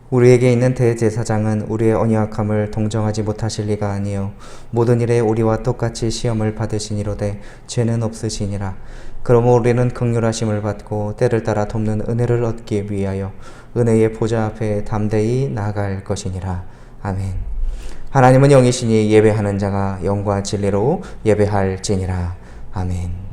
우리에게 있는 대제사장은 우리의 언약함을 동정하지 못하실 리가 아니요 모든 일에 우리와 똑같이 시험을 받으시니로되 죄는 없으시니라. 그러므로 우리는 긍휼하심을 받고 때를 따라 돕는 은혜를 얻기 위하여 은혜의 보좌 앞에 담대히 나아갈 것이니라. 아멘. 하나님은 영이시니 예배하는 자가 영과 진리로 예배할지니라. 아멘.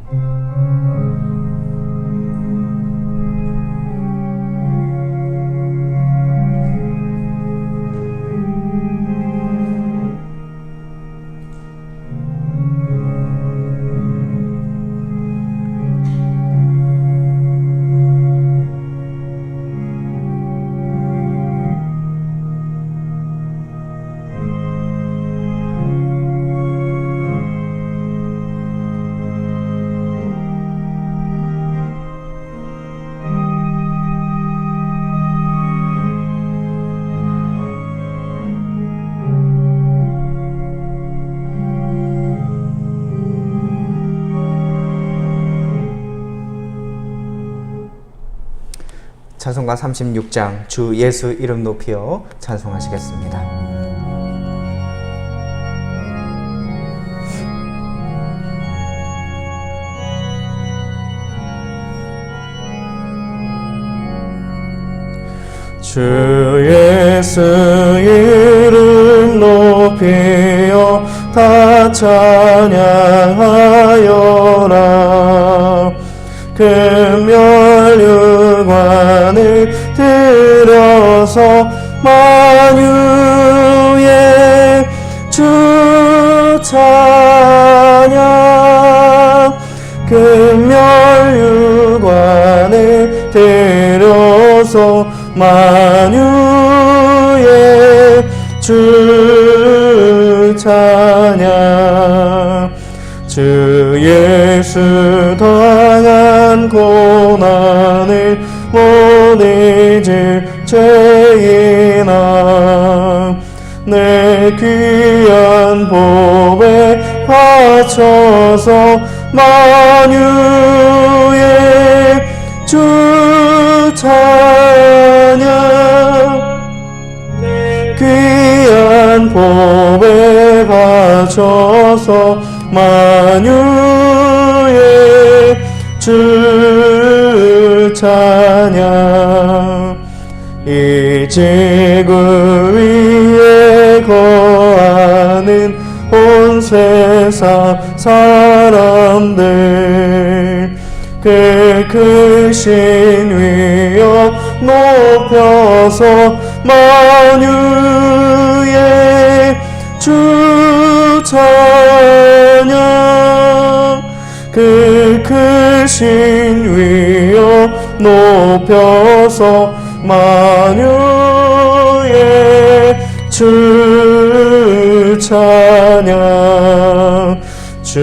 찬송가 36장 주 예수 이름 높이여 찬송하시겠습니다. 주 예수 이름 높이여 다 찬양하여라. 금멸류관을 들어서 만유의 주 찬양. 금멸류관을 들어서 만유의 주 찬양. 주 예수 당한 고난을 못 잊을 죄인아, 내 귀한 보배 바쳐서 만유의 주 찬양. 귀한 보배 바쳐서 만유의 주 찬양. 이 지구 위에 거하는 온 세상 사람들, 그 크신 위여 높여서 만유의 주 찬양. 그 크신 위여 높여서 만유의 주 찬양. 주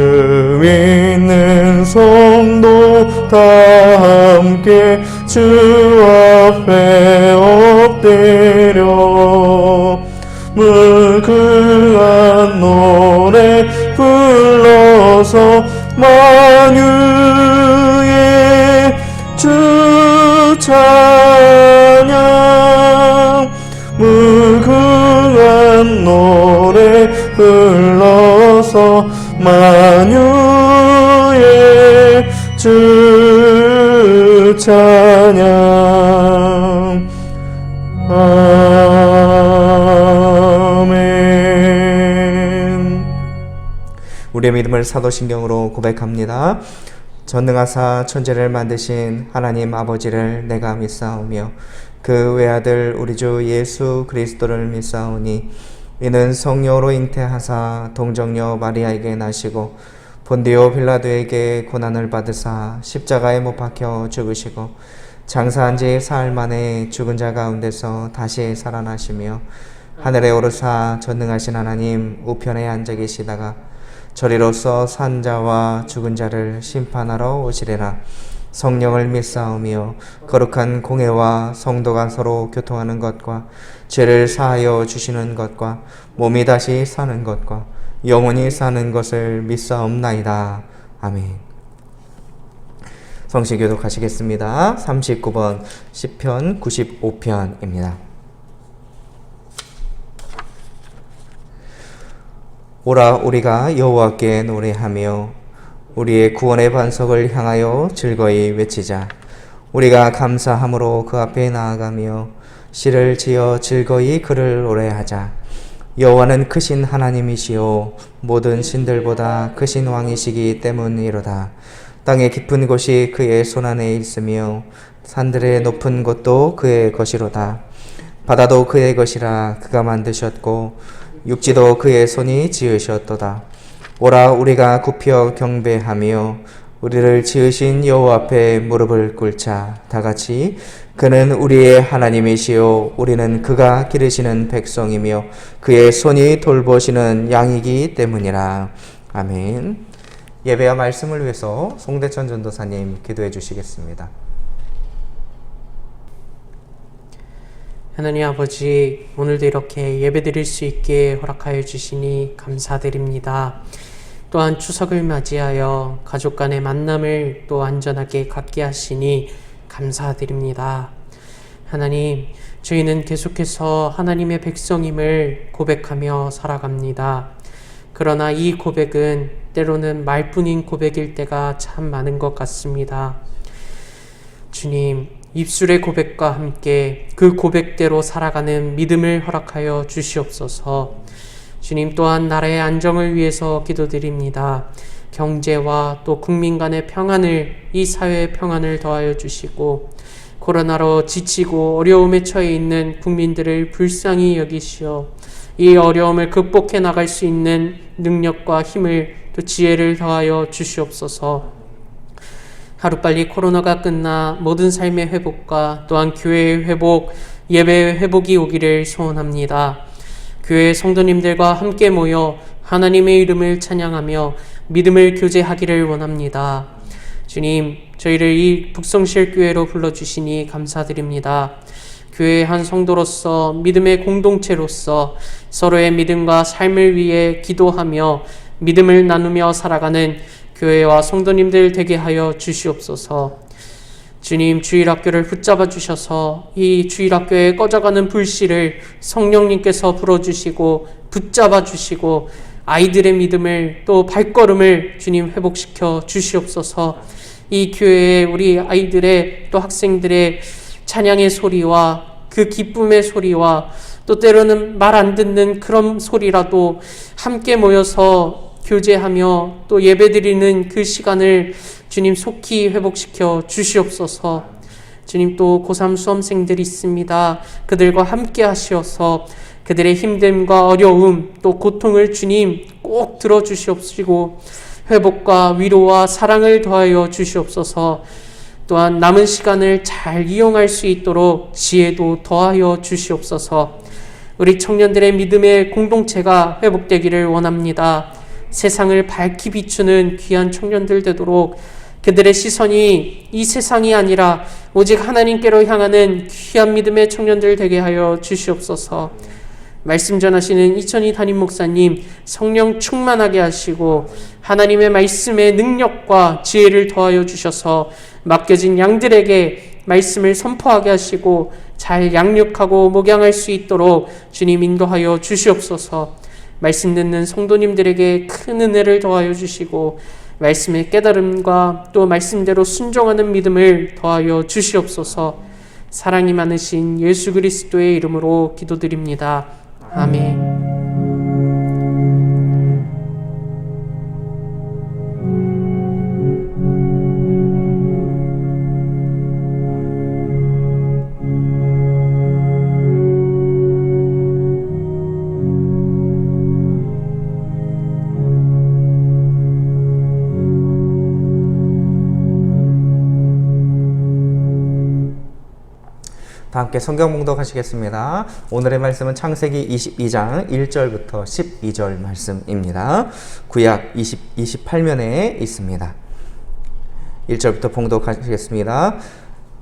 믿는 성도 다 함께 주 앞에 엎드려 무궁한 노래 불러서 만유의 주 찬양. 무궁한 노래 불러서 만유의 주 찬양. 아멘. 우리의 믿음을 사도신경으로 고백합니다. 전능하사 천지를 만드신 하나님 아버지를 내가 믿사오며 그 외아들 우리 주 예수 그리스도를 믿사오니 이는 성령으로 잉태하사 동정녀 마리아에게 나시고 본디오 빌라도에게 고난을 받으사 십자가에 못 박혀 죽으시고 장사한 지 사흘 만에 죽은 자 가운데서 다시 살아나시며 하늘에 오르사 전능하신 하나님 우편에 앉아 계시다가 저리로서 산 자와 죽은 자를 심판하러 오시리라. 성령을 믿사오며 거룩한 공회와 성도가 서로 교통하는 것과 죄를 사하여 주시는 것과 몸이 다시 사는 것과 영원히 사는 것을 믿사옵나이다. 아멘. 성시 교독하시겠습니다. 39번 시편 95편입니다. 오라 우리가 여호와께 노래하며 우리의 구원의 반석을 향하여 즐거이 외치자. 우리가 감사함으로 그 앞에 나아가며 시를 지어 즐거이 그를 노래하자. 여호와는 크신 하나님이시요 모든 신들보다 크신 왕이시기 때문이로다. 땅의 깊은 곳이 그의 손안에 있으며 산들의 높은 곳도 그의 것이로다. 바다도 그의 것이라 그가 만드셨고 육지도 그의 손이 지으셨도다. 오라 우리가 굽혀 경배하며 우리를 지으신 여호와 앞에 무릎을 꿇자. 다같이 그는 우리의 하나님이시요 우리는 그가 기르시는 백성이며 그의 손이 돌보시는 양이기 때문이라. 아멘. 예배와 말씀을 위해서 송대천 전도사님 기도해 주시겠습니다. 하나님 아버지, 오늘도 이렇게 예배드릴 수 있게 허락하여 주시니 감사드립니다. 또한 추석을 맞이하여 가족 간의 만남을 또 안전하게 갖게 하시니 감사드립니다. 하나님, 저희는 계속해서 하나님의 백성임을 고백하며 살아갑니다. 그러나 이 고백은 때로는 말뿐인 고백일 때가 참 많은 것 같습니다. 주님, 입술의 고백과 함께 그 고백대로 살아가는 믿음을 허락하여 주시옵소서. 주님, 또한 나라의 안정을 위해서 기도드립니다. 경제와 또 국민 간의 평안을, 이 사회의 평안을 더하여 주시고 코로나로 지치고 어려움에 처해 있는 국민들을 불쌍히 여기시어 이 어려움을 극복해 나갈 수 있는 능력과 힘을 또 지혜를 더하여 주시옵소서. 하루빨리 코로나가 끝나 모든 삶의 회복과 또한 교회의 회복, 예배의 회복이 오기를 소원합니다. 교회 성도님들과 함께 모여 하나님의 이름을 찬양하며 믿음을 교제하기를 원합니다. 주님, 저희를 이 북성실교회로 불러주시니 감사드립니다. 교회의 한 성도로서 믿음의 공동체로서 서로의 믿음과 삶을 위해 기도하며 믿음을 나누며 살아가는 교회와 성도님들 되게 하여 주시옵소서. 주님, 주일학교를 붙잡아 주셔서 이 주일학교에 꺼져가는 불씨를 성령님께서 불어주시고 붙잡아 주시고 아이들의 믿음을 또 발걸음을 주님 회복시켜 주시옵소서. 이 교회에 우리 아이들의 또 학생들의 찬양의 소리와 그 기쁨의 소리와 또 때로는 말 안 듣는 그런 소리라도 함께 모여서 교제하며 또 예배드리는 그 시간을 주님 속히 회복시켜 주시옵소서. 주님, 또 고3 수험생들이 있습니다. 그들과 함께 하시어서 그들의 힘듦과 어려움 또 고통을 주님 꼭 들어주시옵시고 회복과 위로와 사랑을 더하여 주시옵소서. 또한 남은 시간을 잘 이용할 수 있도록 지혜도 더하여 주시옵소서. 우리 청년들의 믿음의 공동체가 회복되기를 원합니다. 세상을 밝히 비추는 귀한 청년들 되도록 그들의 시선이 이 세상이 아니라 오직 하나님께로 향하는 귀한 믿음의 청년들 되게 하여 주시옵소서. 말씀 전하시는 이천희 담임 목사님 성령 충만하게 하시고 하나님의 말씀의 능력과 지혜를 더하여 주셔서 맡겨진 양들에게 말씀을 선포하게 하시고 잘 양육하고 목양할 수 있도록 주님 인도하여 주시옵소서. 말씀 듣는 성도님들에게 큰 은혜를 더하여 주시고 말씀의 깨달음과 또 말씀대로 순종하는 믿음을 더하여 주시옵소서. 사랑이 많으신 예수 그리스도의 이름으로 기도드립니다. 아멘. 다 함께 성경 봉독하시겠습니다. 오늘의 말씀은 창세기 22장 1절부터 12절 말씀입니다. 구약 28면에 있습니다. 1절부터 봉독하시겠습니다.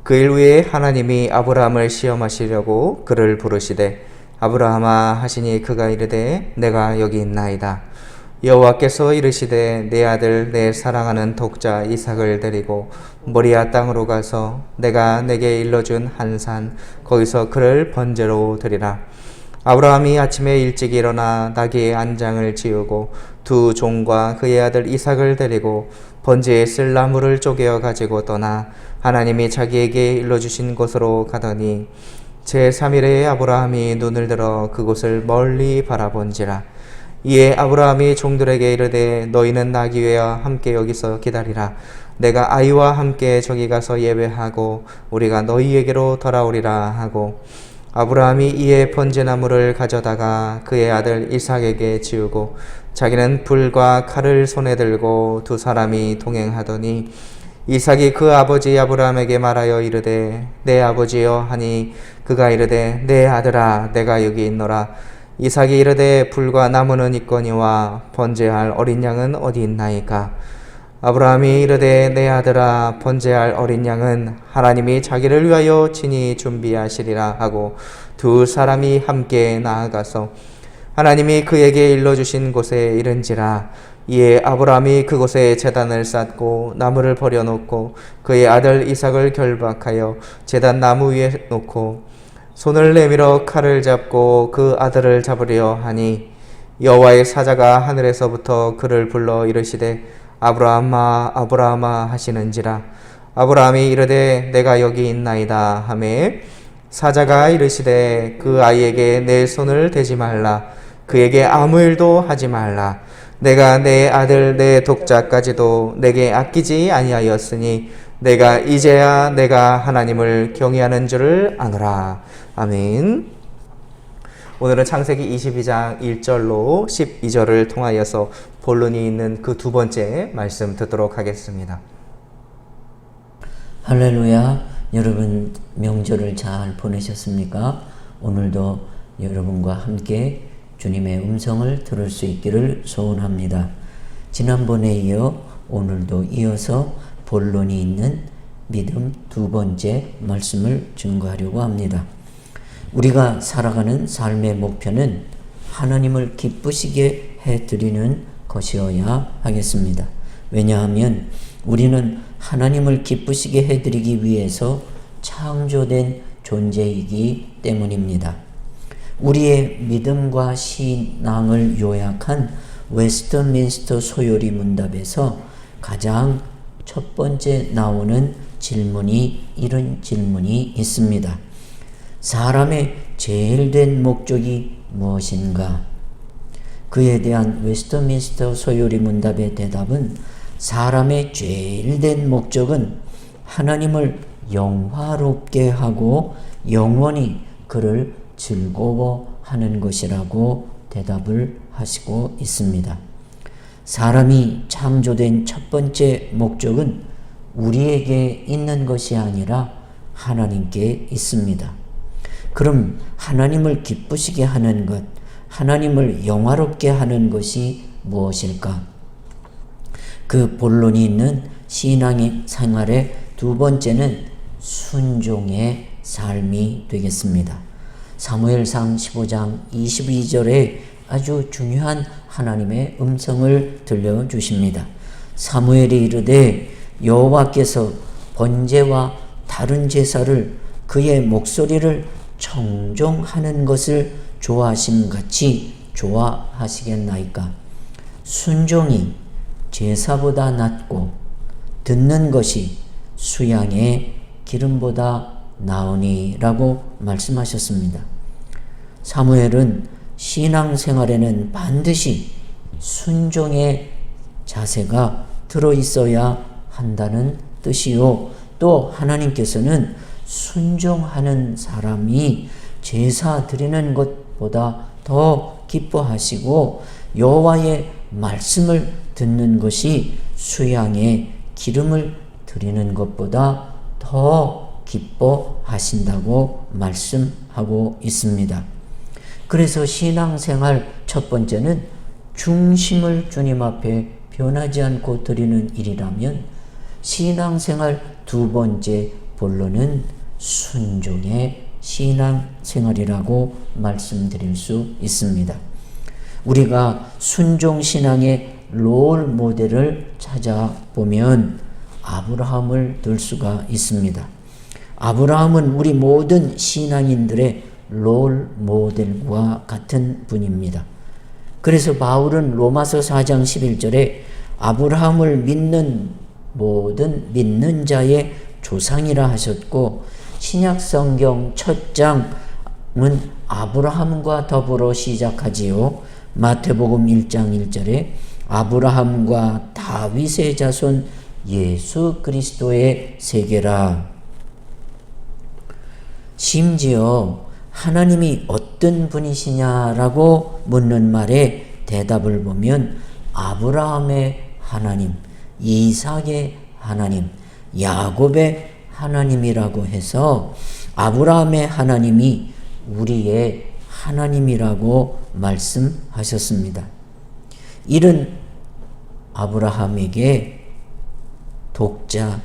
그 일 후에 하나님이 아브라함을 시험하시려고 그를 부르시되 아브라함아 하시니 그가 이르되 내가 여기 있나이다. 여호와께서 이르시되 내 아들 내 사랑하는 독자 이삭을 데리고 모리아 땅으로 가서 내가 내게 일러준 한 산 거기서 그를 번제로 드리라. 아브라함이 아침에 일찍 일어나 나귀의 안장을 지우고 두 종과 그의 아들 이삭을 데리고 번제에 쓸 나무를 쪼개어 가지고 떠나 하나님이 자기에게 일러주신 곳으로 가더니 제3일에 아브라함이 눈을 들어 그곳을 멀리 바라본지라. 이에 아브라함이 종들에게 이르되 너희는 나귀와 함께 여기서 기다리라. 내가 아이와 함께 저기 가서 예배하고 우리가 너희에게로 돌아오리라 하고 아브라함이 이에 번제나무를 가져다가 그의 아들 이삭에게 지우고 자기는 불과 칼을 손에 들고 두 사람이 동행하더니 이삭이 그 아버지 아브라함에게 말하여 이르되 내 아버지여 하니 그가 이르되 내 아들아 내가 여기 있노라. 이삭이 이르되 불과 나무는 있거니와 번제할 어린 양은 어디 있나이까. 아브라함이 이르되 내 아들아 번제할 어린 양은 하나님이 자기를 위하여 친히 준비하시리라 하고 두 사람이 함께 나아가서 하나님이 그에게 일러주신 곳에 이른지라. 이에 아브라함이 그곳에 제단을 쌓고 나무를 버려놓고 그의 아들 이삭을 결박하여 제단 나무 위에 놓고 손을 내밀어 칼을 잡고 그 아들을 잡으려 하니 여호와의 사자가 하늘에서부터 그를 불러 이르시되 아브라함아 아브라함아 하시는지라. 아브라함이 이르되 내가 여기 있나이다 하매 사자가 이르시되 그 아이에게 내 손을 대지 말라. 그에게 아무 일도 하지 말라. 내가 내 아들 내 독자까지도 내게 아끼지 아니하였으니 내가 이제야 내가 하나님을 경외하는 줄을 아노라. 아멘. 오늘은 창세기 22장 1절로 12절을 통하여서 본론이 있는 그 두 번째 말씀 듣도록 하겠습니다. 할렐루야. 여러분 명절을 잘 보내셨습니까? 오늘도 여러분과 함께 주님의 음성을 들을 수 있기를 소원합니다. 지난번에 이어 오늘도 이어서 본론이 있는 믿음 두 번째 말씀을 증거하려고 합니다. 우리가 살아가는 삶의 목표는 하나님을 기쁘시게 해드리는 것이어야 하겠습니다. 왜냐하면 우리는 하나님을 기쁘시게 해드리기 위해서 창조된 존재이기 때문입니다. 우리의 믿음과 신앙을 요약한 웨스트민스터 소요리 문답에서 가장 첫 번째 나오는 질문이 이런 질문이 있습니다. 사람의 제일 된 목적이 무엇인가? 그에 대한 웨스트민스터 소요리 문답의 대답은 사람의 제일 된 목적은 하나님을 영화롭게 하고 영원히 그를 즐거워하는 것이라고 대답을 하시고 있습니다. 사람이 창조된 첫 번째 목적은 우리에게 있는 것이 아니라 하나님께 있습니다. 그럼 하나님을 기쁘시게 하는 것, 하나님을 영화롭게 하는 것이 무엇일까? 그 본론이 있는 신앙의 생활의 두 번째는 순종의 삶이 되겠습니다. 사무엘상 15장 22절에 아주 중요한 하나님의 음성을 들려주십니다. 사무엘이 이르되 여호와께서 번제와 다른 제사를 그의 목소리를 청종하는 것을 좋아하심같이 좋아하시겠나이까. 순종이 제사보다 낫고 듣는 것이 수양의 기름보다 나으니라고 말씀하셨습니다. 사무엘은 신앙생활에는 반드시 순종의 자세가 들어있어야 한다는 뜻이요. 또 하나님께서는 순종하는 사람이 제사 드리는 것보다 더 기뻐하시고 여호와의 말씀을 듣는 것이 수양의 기름을 드리는 것보다 더 기뻐하신다고 말씀하고 있습니다. 그래서 신앙생활 첫 번째는 중심을 주님 앞에 변하지 않고 드리는 일이라면 신앙생활 두 번째 본론은 순종의 신앙생활이라고 말씀드릴 수 있습니다. 우리가 순종신앙의 롤 모델을 찾아보면 아브라함을 들 수가 있습니다. 아브라함은 우리 모든 신앙인들의 롤 모델과 같은 분입니다. 그래서 바울은 로마서 4장 11절에 아브라함을 믿는 모든 믿는 자의 조상이라 하셨고, 신약성경 첫 장은 아브라함과 더불어 시작하지요. 마태복음 1장 1절에 아브라함과 다윗의 자손 예수 그리스도의 세계라. 심지어 하나님이 어떤 분이시냐라고 묻는 말에 대답을 보면 아브라함의 하나님, 이삭의 하나님, 야곱의 하나님이라고 해서 아브라함의 하나님이 우리의 하나님이라고 말씀하셨습니다. 이런 아브라함에게 독자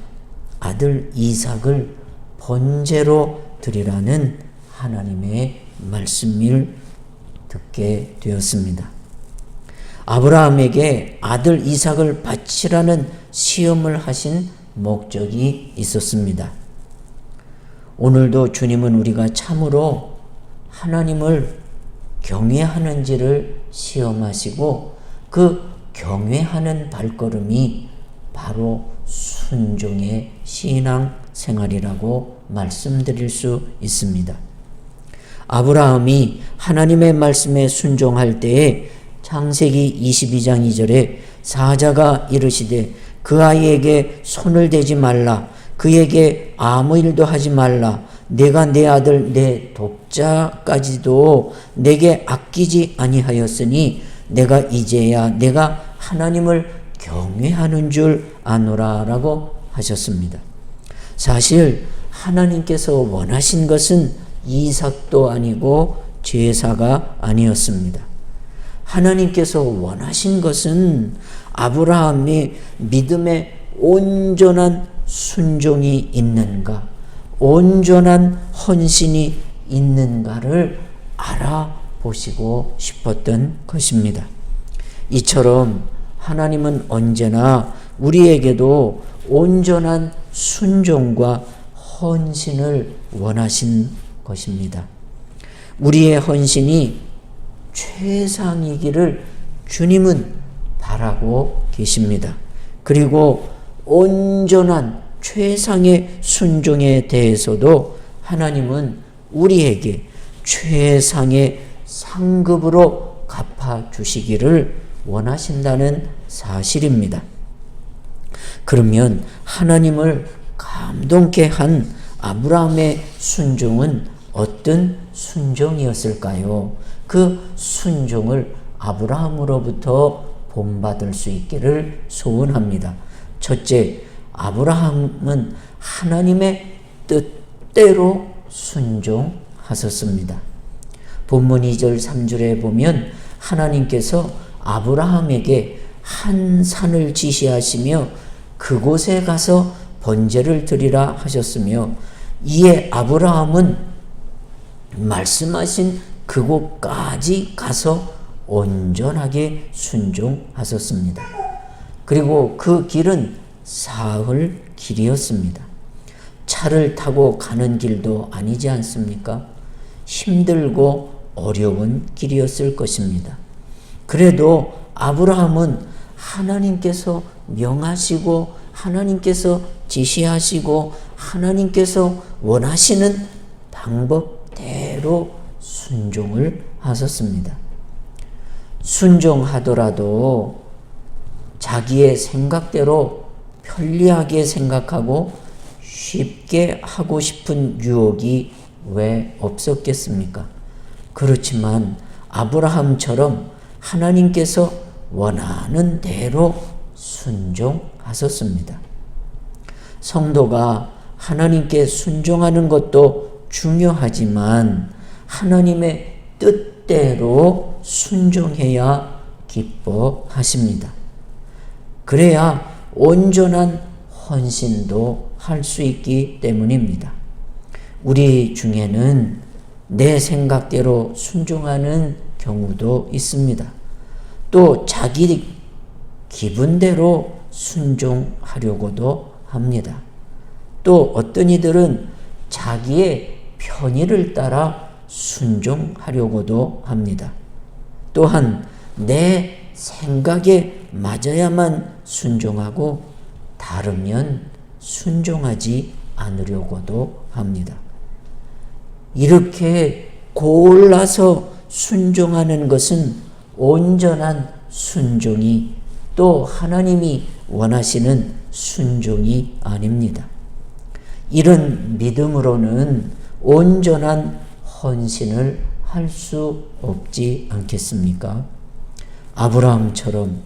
아들 이삭을 번제로 드리라는 하나님의 말씀을 듣게 되었습니다. 아브라함에게 아들 이삭을 바치라는 시험을 하신 목적이 있었습니다. 오늘도 주님은 우리가 참으로 하나님을 경외하는지를 시험하시고, 그 경외하는 발걸음이 바로 순종의 신앙 생활이라고 말씀드릴 수 있습니다. 아브라함이 하나님의 말씀에 순종할 때에 창세기 22장 2절에 사자가 이르시되 그 아이에게 손을 대지 말라, 그에게 아무 일도 하지 말라, 내가 내 아들 내 독자까지도 내게 아끼지 아니하였으니 내가 이제야 내가 하나님을 경외하는 줄 아노라 라고 하셨습니다. 사실 하나님께서 원하신 것은 이삭도 아니고 제사가 아니었습니다. 하나님께서 원하신 것은 아브라함이 믿음의 온전한 순종이 있는가, 온전한 헌신이 있는가를 알아보시고 싶었던 것입니다. 이처럼 하나님은 언제나 우리에게도 온전한 순종과 헌신을 원하신 것입니다. 우리의 헌신이 최상이기를 주님은 바라고 계십니다. 그리고 온전한 최상의 순종에 대해서도 하나님은 우리에게 최상의 상급으로 갚아주시기를 원하신다는 사실입니다. 그러면 하나님을 감동케 한 아브라함의 순종은 어떤 순종이었을까요? 그 순종을 아브라함으로부터 본받을 수 있기를 소원합니다. 첫째, 아브라함은 하나님의 뜻대로 순종하셨습니다. 본문 2절 3절에 보면 하나님께서 아브라함에게 한 산을 지시하시며 그곳에 가서 번제를 드리라 하셨으며, 이에 아브라함은 말씀하신 그곳까지 가서 온전하게 순종하셨습니다. 그리고 그 길은 사흘 길이었습니다. 차를 타고 가는 길도 아니지 않습니까? 힘들고 어려운 길이었을 것입니다. 그래도 아브라함은 하나님께서 명하시고 하나님께서 지시하시고 하나님께서 원하시는 방법대로 순종을 하셨습니다. 순종하더라도 자기의 생각대로 편리하게 생각하고 쉽게 하고 싶은 유혹이 왜 없었겠습니까? 그렇지만 아브라함처럼 하나님께서 원하는 대로 순종하셨습니다. 성도가 하나님께 순종하는 것도 중요하지만 하나님의 뜻대로 순종해야 기뻐하십니다. 그래야 온전한 헌신도 할 수 있기 때문입니다. 우리 중에는 내 생각대로 순종하는 경우도 있습니다. 또 자기 기분대로 순종하려고도 합니다. 또 어떤 이들은 자기의 편의를 따라 순종하려고도 합니다. 또한 내 생각에 맞아야만 순종하고 다르면 순종하지 않으려고도 합니다. 이렇게 골라서 순종하는 것은 온전한 순종이 또 하나님이 원하시는 순종이 아닙니다. 이런 믿음으로는 온전한 헌신을 할 수 없지 않겠습니까? 아브라함처럼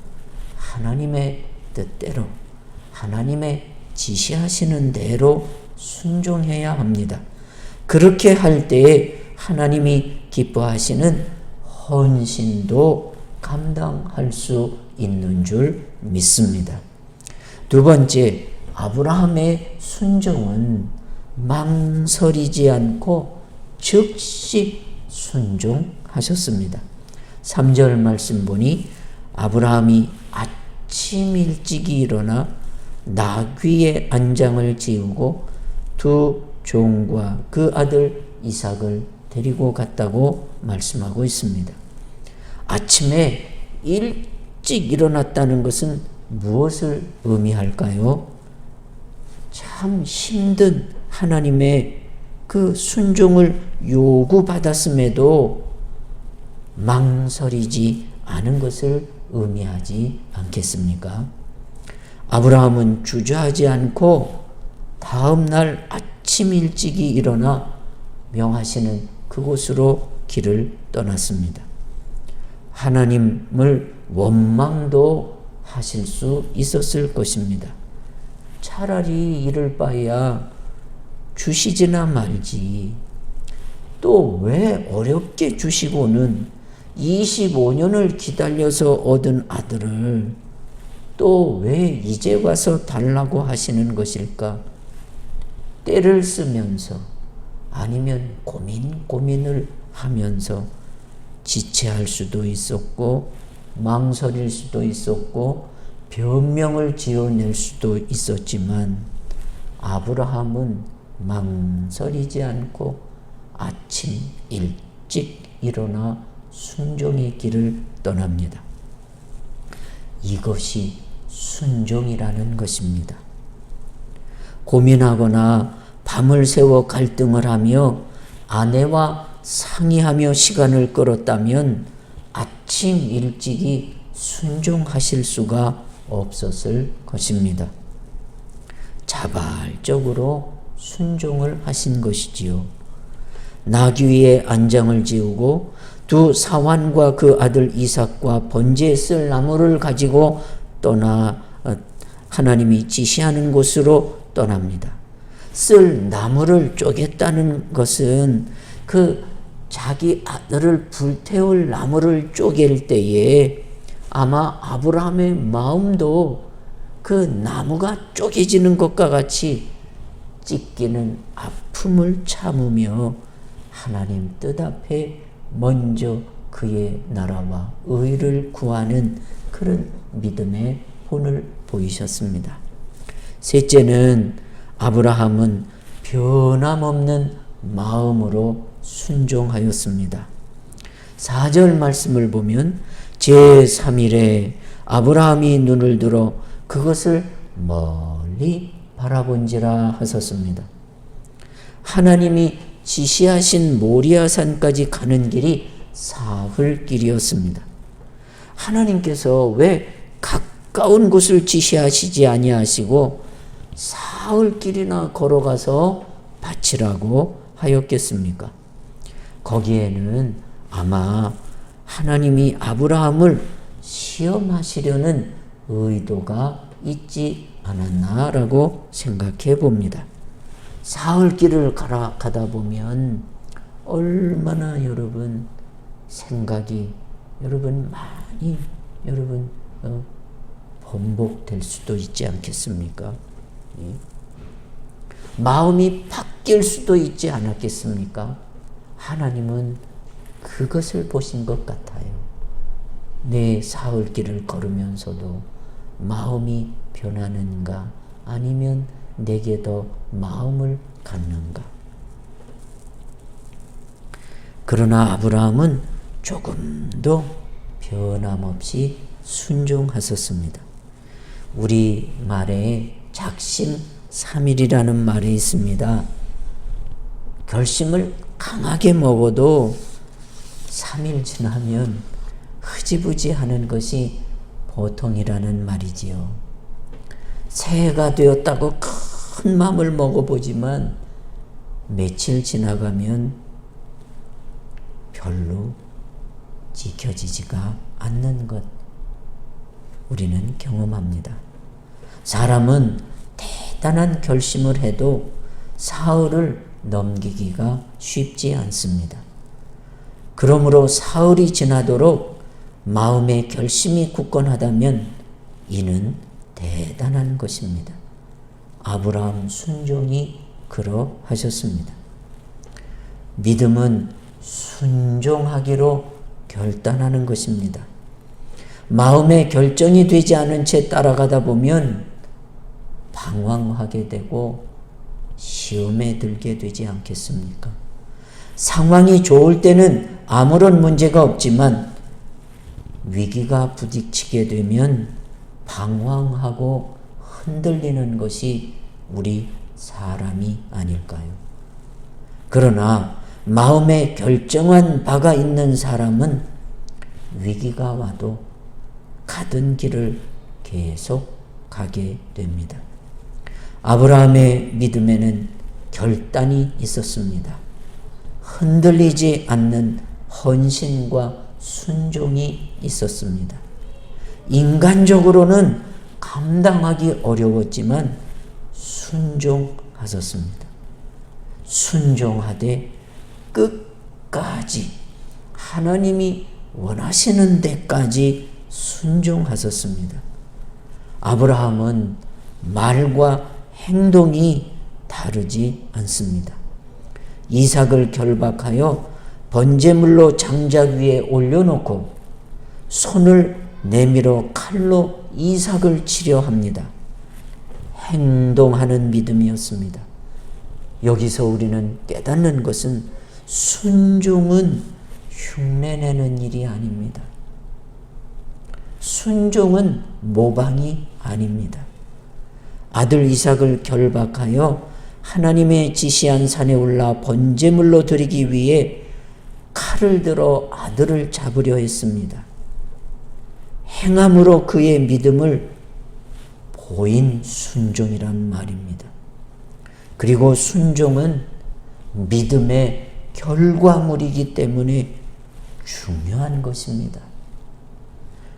하나님의 뜻대로 하나님의 지시하시는 대로 순종해야 합니다. 그렇게 할 때에 하나님이 기뻐하시는 헌신도 감당할 수 있는 줄 믿습니다. 두 번째, 아브라함의 순종은 망설이지 않고 즉시 순종하셨습니다. 3절 말씀 보니 아브라함이 아침 일찍이 일어나 나귀의 안장을 지우고 두 종과 그 아들 이삭을 데리고 갔다고 말씀하고 있습니다. 아침에 일찍 일어났다는 것은 무엇을 의미할까요? 참 힘든 하나님의 그 순종을 요구받았음에도 망설이지 않은 것을 의미하지 않겠습니까? 아브라함은 주저하지 않고 다음 날 아침 일찍이 일어나 명하시는 그곳으로 길을 떠났습니다. 하나님을 원망도 하실 수 있었을 것입니다. 차라리 이럴 바에야 주시지나 말지. 또 왜 어렵게 주시고는 25년을 기다려서 얻은 아들을 또 왜 이제 와서 달라고 하시는 것일까? 때를 쓰면서 아니면 고민을 하면서 지체할 수도 있었고 망설일 수도 있었고 변명을 지어낼 수도 있었지만 아브라함은 망설이지 않고 아침 일찍 일어나 순종의 길을 떠납니다. 이것이 순종이라는 것입니다. 고민하거나 밤을 새워 갈등을 하며 아내와 상의하며 시간을 끌었다면 아침 일찍이 순종하실 수가 없었을 것입니다. 자발적으로 순종을 하신 것이지요. 나귀의 안장을 지우고 두 사환과 그 아들 이삭과 번제에 쓸 나무를 가지고 떠나 하나님이 지시하는 곳으로 떠납니다. 쓸 나무를 쪼갰다는 것은 그 자기 아들을 불태울 나무를 쪼갤 때에 아마 아브라함의 마음도 그 나무가 쪼개지는 것과 같이 찢기는 아픔을 참으며 하나님 뜻 앞에 먼저 그의 나라와 의를 구하는 그런 믿음의 본을 보이셨습니다. 셋째는 아브라함은 변함없는 마음으로 순종하였습니다. 4절 말씀을 보면 제3일에 아브라함이 눈을 들어 그것을 멀리 바라본지라 하셨습니다. 하나님이 지시하신 모리아산까지 가는 길이 사흘 길이었습니다. 하나님께서 왜 가까운 곳을 지시하시지 아니하시고 사흘 길이나 걸어가서 바치라고 하였겠습니까? 거기에는 아마 하나님이 아브라함을 시험하시려는 의도가 있지 않았나라고 생각해 봅니다. 사흘 길을 가다 보면 얼마나 여러분 생각이 많이 번복될 수도 있지 않겠습니까? 마음이 바뀔 수도 있지 않았겠습니까? 하나님은 그것을 보신 것 같아요. 내 사흘 길을 걸으면서도 마음이 변하는가 아니면 내게 더 마음을 갖는가. 그러나 아브라함은 조금도 변함없이 순종하셨습니다. 우리 말에 작심삼일이라는 말이 있습니다. 결심을 강하게 먹어도 3일 지나면 흐지부지 하는 것이 보통이라는 말이지요. 새해가 되었다고 큰 마음을 먹어보지만 며칠 지나가면 별로 지켜지지가 않는 것 우리는 경험합니다. 사람은 대단한 결심을 해도 사흘을 넘기기가 쉽지 않습니다. 그러므로 사흘이 지나도록 마음의 결심이 굳건하다면 이는 대단한 것입니다. 아브라함 순종이 그러하셨습니다. 믿음은 순종하기로 결단하는 것입니다. 마음의 결정이 되지 않은 채 따라가다 보면 방황하게 되고 시험에 들게 되지 않겠습니까? 상황이 좋을 때는 아무런 문제가 없지만 위기가 부딪히게 되면 방황하고 흔들리는 것이 우리 사람이 아닐까요? 그러나 마음에 결정한 바가 있는 사람은 위기가 와도 가던 길을 계속 가게 됩니다. 아브라함의 믿음에는 결단이 있었습니다. 흔들리지 않는 헌신과 순종이 있었습니다. 인간적으로는 감당하기 어려웠지만 순종하셨습니다. 순종하되 끝까지 하나님이 원하시는 데까지 순종하셨습니다. 아브라함은 말과 행동이 다르지 않습니다. 이삭을 결박하여 번제물로 장작 위에 올려놓고 손을 내밀어 칼로 이삭을 치려 합니다. 행동하는 믿음이었습니다. 여기서 우리는 깨닫는 것은 순종은 흉내내는 일이 아닙니다. 순종은 모방이 아닙니다. 아들 이삭을 결박하여 하나님의 지시한 산에 올라 번제물로 드리기 위해 칼을 들어 아들을 잡으려 했습니다. 행함으로 그의 믿음을 보인 순종이란 말입니다. 그리고 순종은 믿음의 결과물이기 때문에 중요한 것입니다.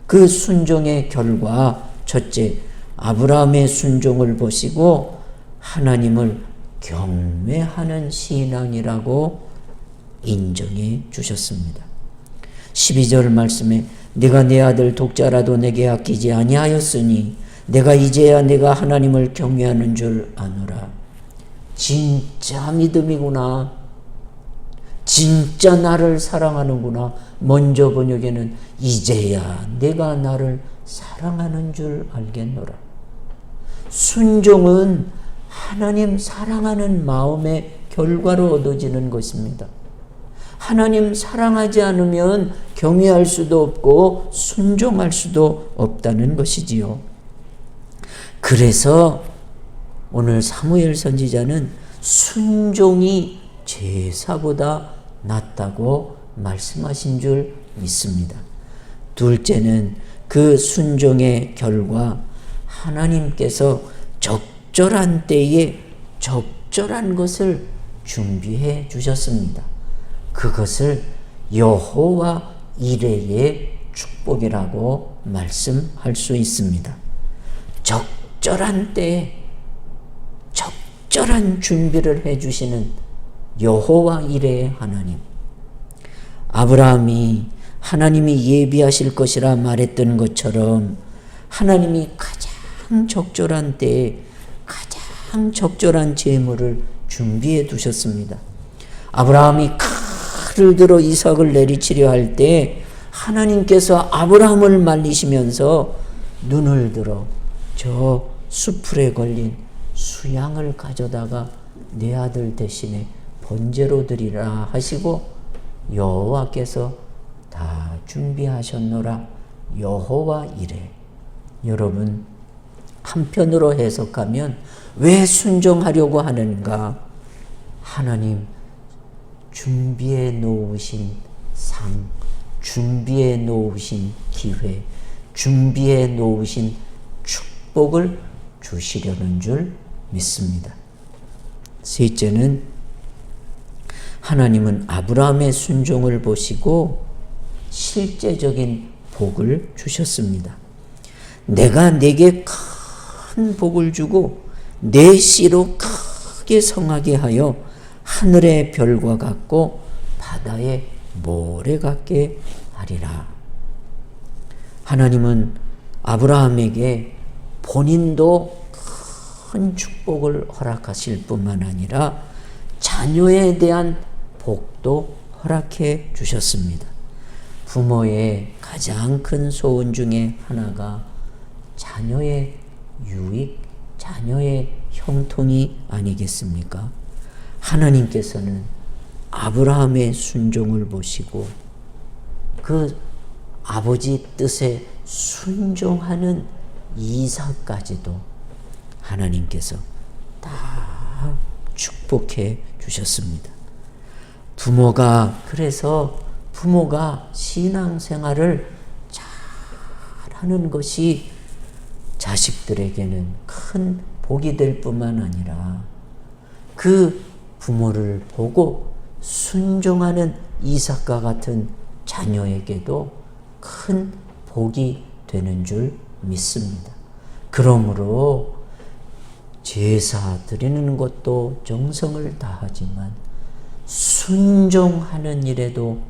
그 순종의 결과, 첫째, 아브라함의 순종을 보시고 하나님을 경외하는 신앙이라고 인정해 주셨습니다. 12절 말씀에 네가 내 아들 독자라도 내게 아끼지 아니하였으니 내가 이제야 내가 하나님을 경외하는 줄 아노라. 진짜 믿음이구나. 진짜 나를 사랑하는구나. 먼저 번역에는 이제야 내가 나를 사랑하는 줄 알겠노라. 순종은 하나님 사랑하는 마음의 결과로 얻어지는 것입니다. 하나님 사랑하지 않으면 경외할 수도 없고 순종할 수도 없다는 것이지요. 그래서 오늘 사무엘 선지자는 순종이 제사보다 낫다고 말씀하신 줄 믿습니다. 둘째는 그 순종의 결과 하나님께서 적절한 때에 적절한 것을 준비해 주셨습니다. 그것을 여호와 이레의 축복이라고 말씀할 수 있습니다. 적절한 때에 적절한 준비를 해주시는 여호와 이레의 하나님. 아브라함이 하나님이 예비하실 것이라 말했던 것처럼 하나님이 가장 적절한 때에 가장 적절한 제물을 준비해 두셨습니다. 아브라함이 칼을 들어 이삭을 내리치려 할 때 하나님께서 아브라함을 말리시면서 눈을 들어 저 수풀에 걸린 수양을 가져다가 내 아들 대신에 번제로 드리라 하시고 여호와께서 다 준비하셨노라. 여호와 이래. 여러분, 한편으로 해석하면 왜 순종하려고 하는가? 하나님 준비해 놓으신 상, 준비해 놓으신 기회, 준비해 놓으신 축복을 주시려는 줄 믿습니다. 셋째는 하나님은 아브라함의 순종을 보시고 실제적인 복을 주셨습니다. 내가 네게 큰 복을 주고 내 씨로 크게 성하게 하여 하늘의 별과 같고 바다의 모래 같게 하리라. 하나님은 아브라함에게 본인도 큰 축복을 허락하실 뿐만 아니라 자녀에 대한 복도 허락해 주셨습니다. 부모의 가장 큰 소원 중에 하나가 자녀의 유익, 자녀의 형통이 아니겠습니까? 하나님께서는 아브라함의 순종을 보시고 그 아버지 뜻에 순종하는 이삭까지도 하나님께서 다 축복해 주셨습니다. 그래서 부모가 신앙생활을 잘하는 것이 자식들에게는 큰 복이 될 뿐만 아니라 그 부모를 보고 순종하는 이삭과 같은 자녀에게도 큰 복이 되는 줄 믿습니다. 그러므로 제사 드리는 것도 정성을 다하지만 순종하는 일에도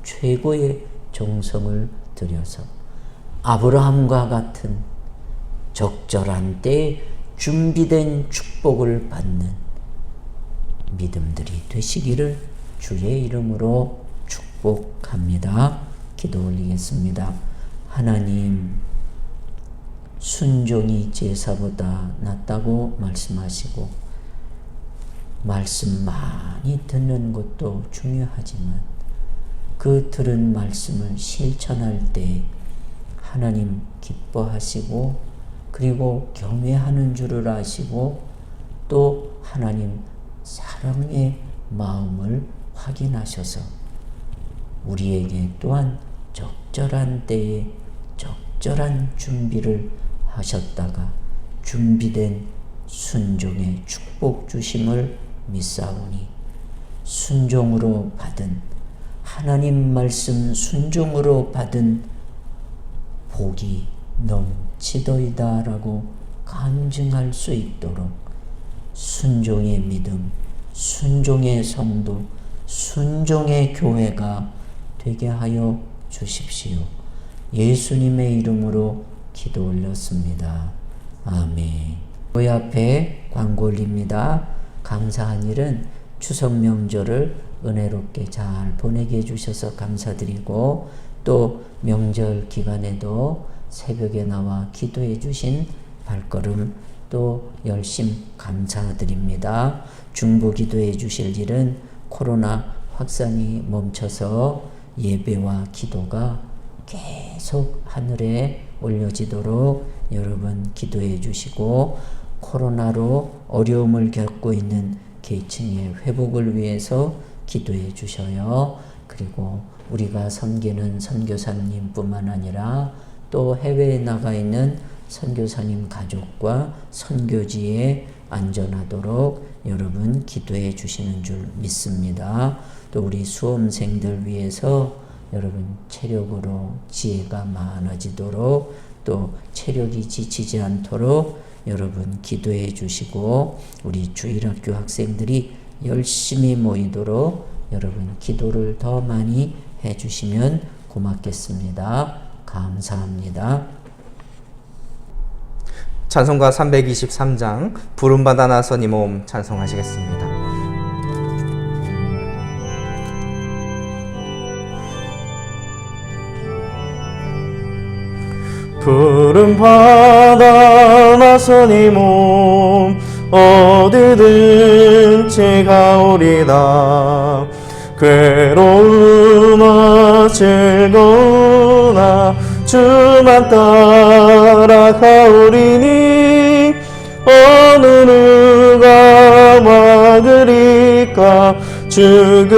최고의 정성을 들여서 아브라함과 같은 적절한 때에 준비된 축복을 받는 믿음들이 되시기를 주의 이름으로 축복합니다. 기도 올리겠습니다. 하나님, 순종이 제사보다 낫다고 말씀하시고 말씀 많이 듣는 것도 중요하지만 그 들은 말씀을 실천할 때 하나님 기뻐하시고 그리고 경외하는 줄을 아시고 또 하나님 사랑의 마음을 확인하셔서 우리에게 또한 적절한 때에 적절한 준비를 하셨다가 준비된 순종의 축복 주심을 믿사오니 순종으로 받은 하나님 말씀 순종으로 받은 복이 넘치도이다 라고 간증할 수 있도록 순종의 믿음, 순종의 성도, 순종의 교회가 되게 하여 주십시오. 예수님의 이름으로 기도 올렸습니다. 아멘. 교회 앞에 광고 올립니다. 감사한 일은 추석 명절을 은혜롭게 잘 보내게 해주셔서 감사드리고 또 명절 기간에도 새벽에 나와 기도해 주신 발걸음 또 열심 감사드립니다. 중보 기도해 주실 일은 코로나 확산이 멈춰서 예배와 기도가 계속 하늘에 올려지도록 여러분 기도해 주시고 코로나로 어려움을 겪고 있는 계층의 회복을 위해서 기도해 주셔요. 그리고 우리가 섬기는 선교사님뿐만 아니라 또 해외에 나가 있는 선교사님 가족과 선교지에 안전하도록 여러분 기도해 주시는 줄 믿습니다. 또 우리 수험생들 위해서 여러분 체력으로 지혜가 많아지도록 또 체력이 지치지 않도록 여러분 기도해 주시고 우리 주일학교 학생들이 열심히 모이도록 여러분 기도를 더 많이 해 주시면 고맙겠습니다. 감사합니다. 찬송가 323장 부름받아 나선 이 몸 찬송하시겠습니다. 부름받아 나선 이 몸 어디든지 가오리다. 괴로우나 즐거우나 주만 따라가오리니 어느 누가 막으리까 죽음인들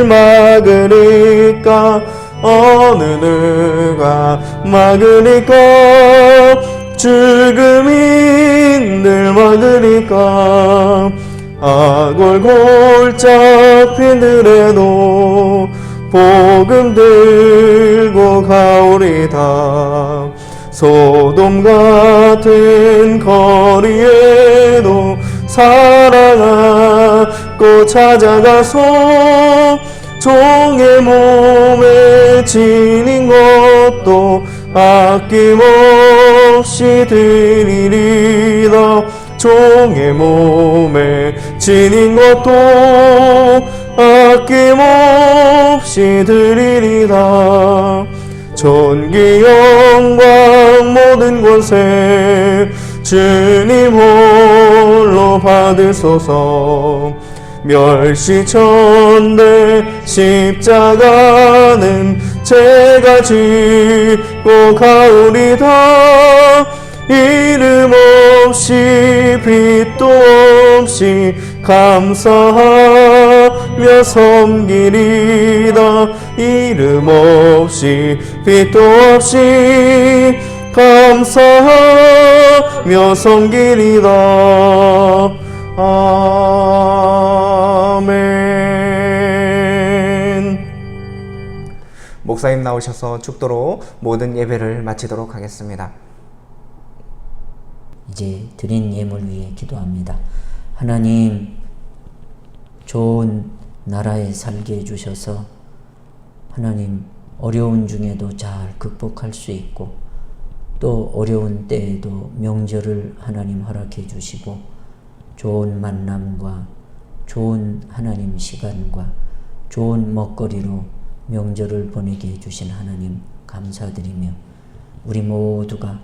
막으리까 어느 누가 막으리까 죽음인들 막으리까 아골골 잡힌 들에도 복음 들고 가오리다 소돔 같은 거리에도 사랑하고 찾아가서 종의 몸에 지닌 것도 아낌없이 드리리다 종의 몸에 지닌 것도 아낌없이 드리리다 존귀 영광 모든 권세 주님 홀로 받으소서 멸시천대 십자가는 제가 지고 가오리다 이름 없이 빛도 없이 감사하며 섬기리다 이름 없이 빛도 없이 감사하며 섬기리다 아멘. 목사님 나오셔서 축도로 모든 예배를 마치도록 하겠습니다. 이제 드린 예물 위해 기도합니다. 하나님, 좋은 나라에 살게 해주셔서 하나님 어려운 중에도 잘 극복할 수 있고 또 어려운 때에도 명절을 하나님 허락해 주시고 좋은 만남과 좋은 하나님 시간과 좋은 먹거리로 명절을 보내게 해주신 하나님 감사드리며 우리 모두가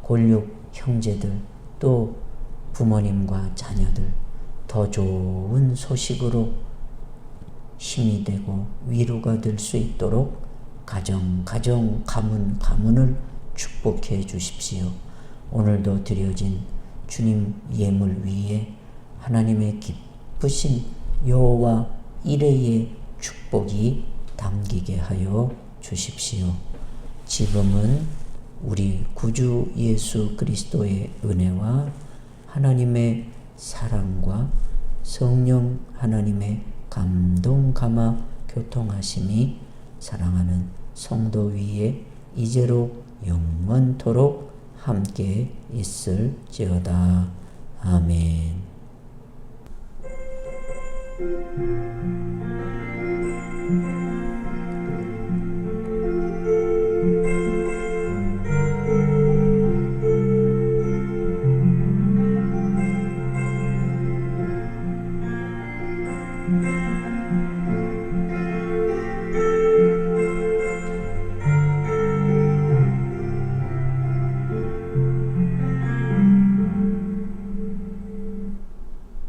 골육 형제들 또 부모님과 자녀들 더 좋은 소식으로 힘이 되고 위로가 될 수 있도록 가정 가문을 축복해 주십시오. 오늘도 드려진 주님 예물 위에 하나님의 기쁘신 여호와 이레의 축복이 담기게 하여 주십시오. 지금은 우리 구주 예수 그리스도의 은혜와 하나님의 사랑과 성령 하나님의 감동 감화 교통하심이 사랑하는 성도 위에 이제로 영원토록 함께 있을지어다. 아멘.